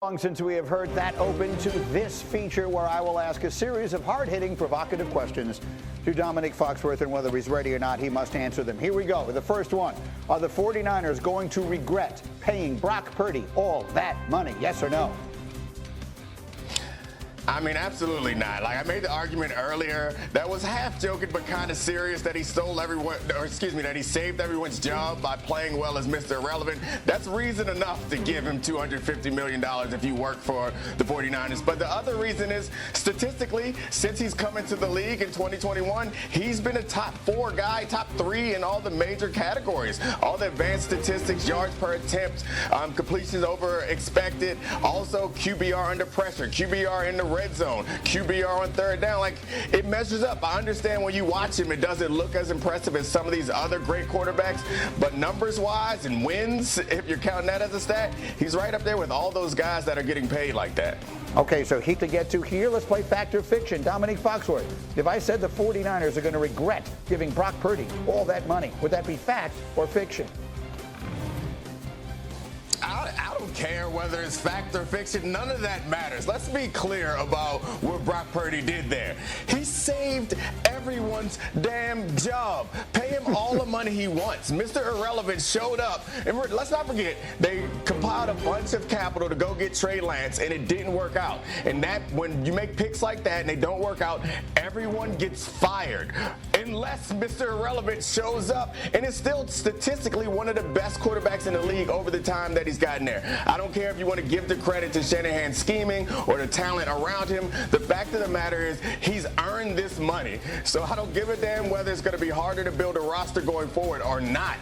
Long since we have heard that open to this feature where I will ask a series of hard-hitting, provocative questions to Dominique Foxworth, and whether he's ready or not, he must answer them. Here we go with the first one. Are the 49ers going to regret paying Brock Purdy all that money? Yes or no? I mean, absolutely not. Like, I made the argument earlier that was half joking but kind of serious that he that he saved everyone's job by playing well as Mr. Irrelevant. That's reason enough to give him $250 million if you work for the 49ers. But the other reason is, statistically, since he's come into the league in 2021, he's been a top 4 guy, top 3 in all the major categories. All the advanced statistics, yards per attempt, completions over expected, also QBR under pressure, QBR in the red zone, QBR on third down. Like, it measures up. I understand when you watch him, it doesn't look as impressive as some of these other great quarterbacks, but numbers-wise and wins, if you're counting that as a stat, he's right up there with all those guys that are getting paid like that. Okay, so heat to get to here. Let's play Fact or Fiction. Dominique Foxworth, if I said the 49ers are going to regret giving Brock Purdy all that money, would that be fact or fiction? I don't care whether it's fact or fiction. None of that matters. Let's be clear about what Brock Purdy did there. He saved everyone's damn job. Pay him all the money he wants. Mr. Irrelevant showed up. And let's not forget, they compiled a bunch of capital to go get Trey Lance, and it didn't work out. And that, when you make picks like that and they don't work out, everyone gets fired. Unless Mr. Irrelevant shows up and is still statistically one of the best quarterbacks in the league over the time that he's gotten there. I don't care if you want to give the credit to Shanahan's scheming or the talent around him. The fact of the matter is, he's earned this money. So I don't give a damn whether it's going to be harder to build a roster going forward or not.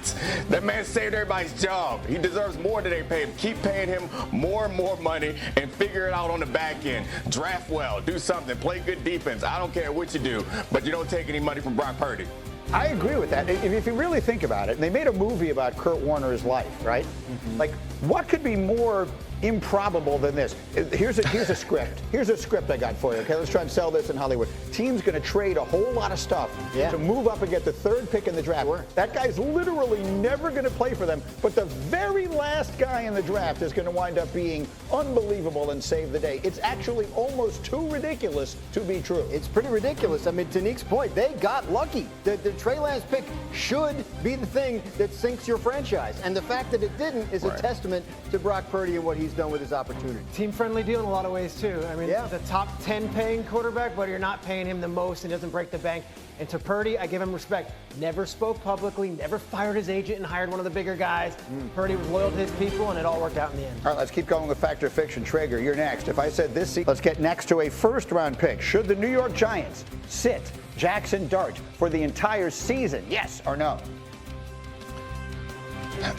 That man saved everybody's job. He deserves more than they pay him. Keep paying him more and more money and figure it out on the back end. Draft well, do something, play good defense. I don't care what you do, but you don't take any money from Brock Purdy. I agree with that. If you really think about it, and they made a movie about Kurt Warner's life, right? Mm-hmm. Like, what could be more improbable than this? Here's a script. Here's a script I got for you. Okay, let's try and sell this in Hollywood. Team's going to trade a whole lot of stuff to move up and get the 3rd pick in the draft. Sure. That guy's literally never going to play for them, but the very last guy in the draft is going to wind up being unbelievable and save the day. It's actually almost too ridiculous to be true. It's pretty ridiculous. I mean, to Nick's point, they got lucky. The Trey Lance pick should be the thing that sinks your franchise, and the fact that it didn't is a testament to Brock Purdy and what he's done with his opportunity. Team-friendly deal in a lot of ways, too. I mean, the top 10 paying quarterback, but you're not paying him the most and doesn't break the bank. And to Purdy, I give him respect. Never spoke publicly, never fired his agent and hired one of the bigger guys. Purdy was loyal to his people, and it all worked out in the end. All right, let's keep going with Fact or Fiction. Traeger, you're next. If I said this season, let's get next to a first-round pick. Should the New York Giants sit Jackson Dart for the entire season? Yes or no?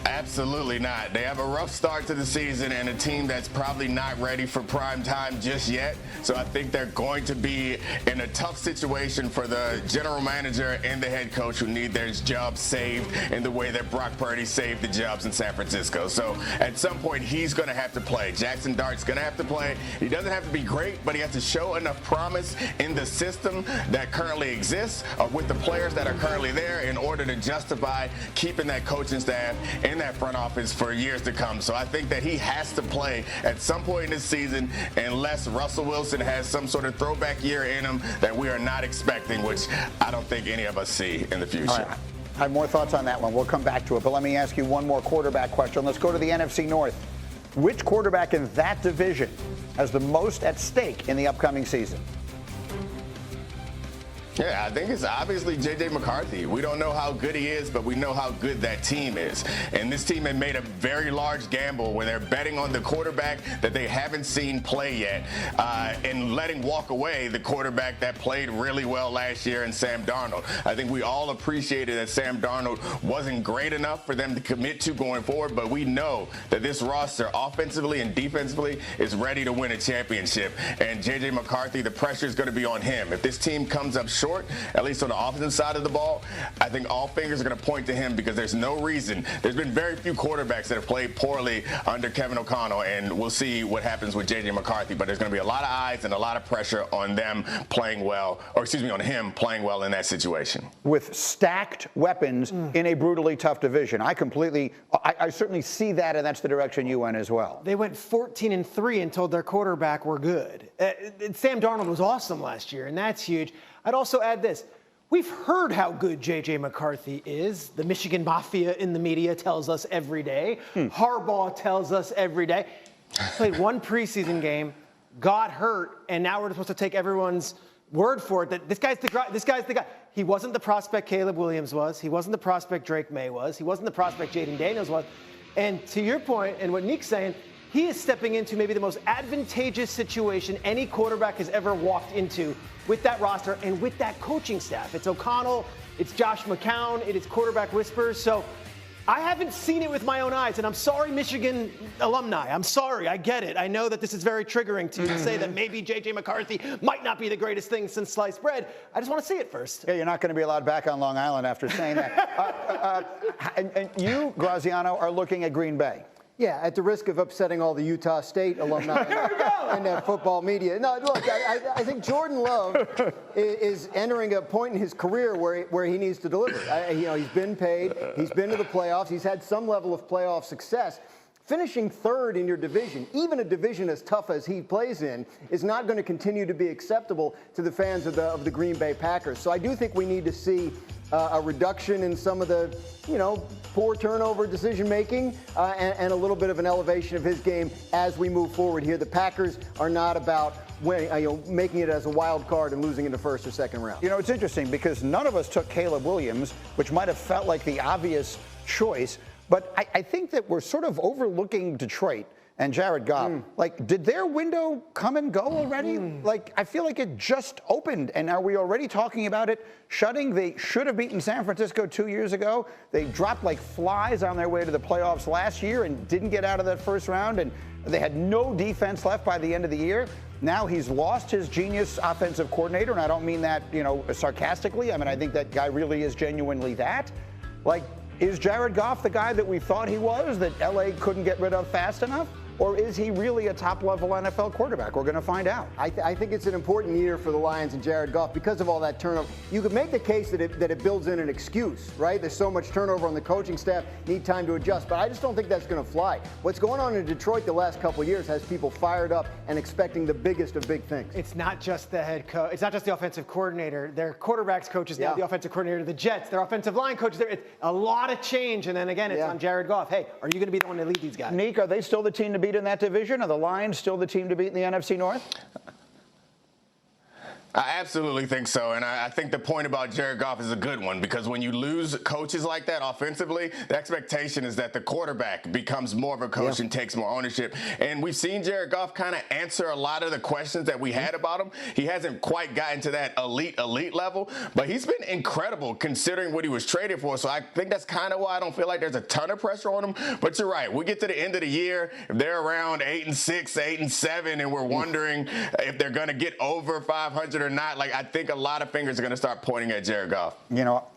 Absolutely not. They have a rough start to the season and a team that's probably not ready for prime time just yet. So I think they're going to be in a tough situation for the general manager and the head coach who need their jobs saved in the way that Brock Purdy saved the jobs in San Francisco. So at some point, he's going to have to play. Jackson Dart's going to have to play. He doesn't have to be great, but he has to show enough promise in the system that currently exists with the players that are currently there in order to justify keeping that coaching staff in that front office for years to come. So I think that he has to play at some point in this season, unless Russell Wilson has some sort of throwback year in him that we are not expecting, which I don't think any of us see in the future. All right. I have more thoughts on that one. We'll come back to it. But let me ask you one more quarterback question. Let's go to the NFC North. Which quarterback in that division has the most at stake in the upcoming season? Yeah, I think it's obviously J.J. McCarthy. We don't know how good he is, but we know how good that team is. And this team had made a very large gamble when they're betting on the quarterback that they haven't seen play yet and letting walk away the quarterback that played really well last year in Sam Darnold. I think we all appreciated that Sam Darnold wasn't great enough for them to commit to going forward, but we know that this roster, offensively and defensively, is ready to win a championship. And J.J. McCarthy, the pressure is going to be on him. If this team comes up short short, at least on the offensive side of the ball, I think all fingers are going to point to him because there's no reason. There's been very few quarterbacks that have played poorly under Kevin O'Connell, and we'll see what happens with J.J. McCarthy. But there's going to be a lot of eyes and a lot of pressure on them playing well, or excuse me, on him playing well in that situation. With stacked weapons in a brutally tough division. I certainly see that, and that's the direction you went as well. They went 14-3 and told their quarterback we're good. Sam Darnold was awesome last year, and that's huge. I'd also add this. We've heard how good J.J. McCarthy is. The Michigan Mafia in the media tells us every day. Harbaugh tells us every day. Played one preseason game, got hurt, and now we're supposed to take everyone's word for it that this guy's the guy. He wasn't the prospect Caleb Williams was. He wasn't the prospect Drake May was. He wasn't the prospect Jaden Daniels was. And to your point, and what Nick's saying, he is stepping into maybe the most advantageous situation any quarterback has ever walked into with that roster and with that coaching staff. It's O'Connell, it's Josh McCown, it is quarterback whispers. So I haven't seen it with my own eyes, and I'm sorry, Michigan alumni. I'm sorry. I get it. I know that this is very triggering to you to say that maybe J.J. McCarthy might not be the greatest thing since sliced bread. I just want to see it first. Yeah, you're not going to be allowed back on Long Island after saying that. And you, Graziano, are looking at Green Bay. Yeah, at the risk of upsetting all the Utah State alumni and that football media. No, look, I think Jordan Love is entering a point in his career where he needs to deliver. He's been paid. He's been to the playoffs. He's had some level of playoff success. Finishing third in your division, even a division as tough as he plays in, is not going to continue to be acceptable to the fans of the Green Bay Packers. So I do think we need to see a reduction in some of the, poor turnover decision-making and a little bit of an elevation of his game as we move forward here. The Packers are not about making it as a wild card and losing in the first or second round. It's interesting because none of us took Caleb Williams, which might have felt like the obvious choice. But I think that we're sort of overlooking Detroit and Jared Goff. Did their window come and go already? I feel like it just opened, and are we already talking about it shutting? They should have beaten San Francisco 2 years ago. They dropped like flies on their way to the playoffs last year and didn't get out of that first round, and they had no defense left by the end of the year. Now he's lost his genius offensive coordinator, and I don't mean that, sarcastically. I think that guy really is genuinely that. Is Jared Goff the guy that we thought he was, that LA couldn't get rid of fast enough? Or is he really a top-level NFL quarterback? We're going to find out. I think it's an important year for the Lions and Jared Goff because of all that turnover. You could make the case that it builds in an excuse, right? There's so much turnover on the coaching staff, need time to adjust. But I just don't think that's going to fly. What's going on in Detroit the last couple of years has people fired up and expecting the biggest of big things. It's not just the head coach. It's not just the offensive coordinator. Their quarterbacks coach is now the offensive coordinator of the Jets. Their offensive line coach is there. It's a lot of change. And then again, it's on Jared Goff. Hey, are you going to be the one to lead these guys? Nick, are they still the team to beat in that division? Are the Lions still the team to beat in the NFC North? I absolutely think so, and I think the point about Jared Goff is a good one because when you lose coaches like that offensively, the expectation is that the quarterback becomes more of a coach and takes more ownership. And we've seen Jared Goff kind of answer a lot of the questions that we had about him. He hasn't quite gotten to that elite level, but he's been incredible considering what he was traded for. So I think that's kind of why I don't feel like there's a ton of pressure on him. But you're right. We get to the end of the year, if they're around 8-6, 8-7, and we're wondering if they're going to get over 500 or not. I think a lot of fingers are going to start pointing at Jared Goff.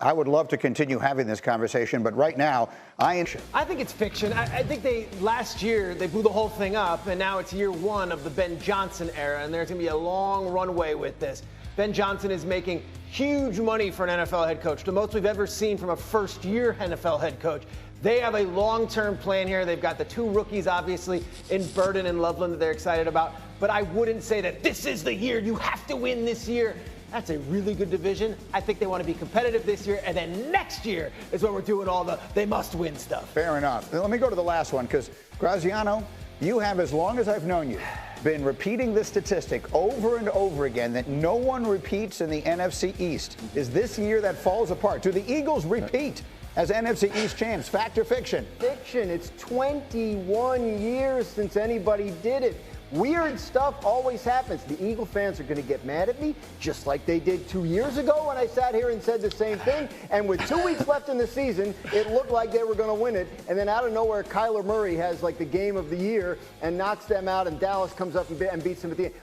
I would love to continue having this conversation, but right now, I think it's fiction. I think last year they blew the whole thing up, and now it's year one of the Ben Johnson era, and there's going to be a long runway with this. Ben Johnson is making huge money for an NFL head coach, the most we've ever seen from a first-year NFL head coach. They have a long-term plan here. They've got the two rookies, obviously, in Burden and Loveland that they're excited about. But I wouldn't say that this is the year. You have to win this year. That's a really good division. I think they want to be competitive this year. And then next year is when we're doing all the they must win stuff. Fair enough. Let me go to the last one because, Graziano, you have, as long as I've known you, been repeating this statistic over and over again that no one repeats in the NFC East. Is this year that falls apart? Do the Eagles repeat as NFC East champs? Fact or fiction? Fiction. It's 21 years since anybody did it. Weird stuff always happens. The Eagle fans are going to get mad at me, just like they did 2 years ago when I sat here and said the same thing. And with 2 weeks left in the season, it looked like they were going to win it. And then out of nowhere, Kyler Murray has the game of the year and knocks them out, and Dallas comes up and beats them at the end.